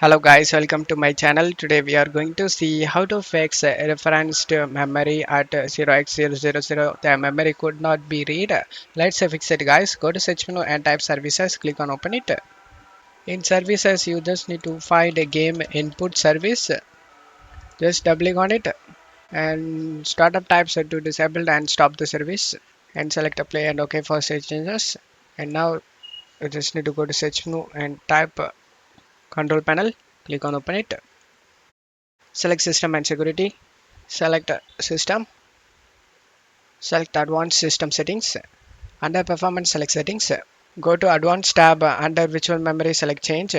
Hello guys, welcome to my channel. Today we are going to see how to fix a reference to memory at 0x000. The memory could not be read. Let's fix it guys. Go to search menu and type services. Click on open it. In services you just need to find a game input service. Just double click on it and startup types to disable and stop the service and select apply and OK for save changes. And now you just need to go to search menu and type control panel. Click on open it. Select system and security. Select system. Select advanced system settings. Under performance select settings. Go to advanced tab under virtual memory select change.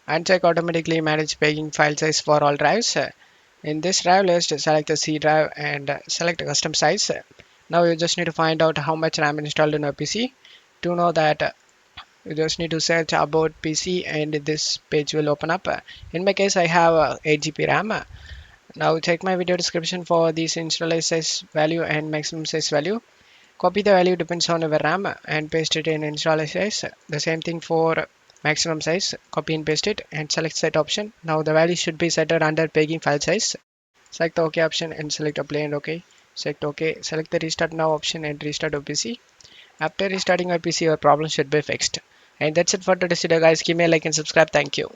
Uncheck automatically manage paging file size for all drives. In this drive list select the C drive and select custom size. Now you just need to find out how much RAM installed in your PC. To know that you just need to search about PC and this page will open up. In my case I have 8 GB RAM. Now check my video description for this initial size value and maximum size value. Copy the value depends on your RAM and paste it in install size. The same thing for maximum size. Copy and paste it and select set option. Now the value should be set under paging file size. Select the OK option and select apply and OK. Select OK. Select the restart now option and restart your PC. After restarting your PC, your problem should be fixed. And that's it for today's video guys. Give me a like and subscribe. Thank you.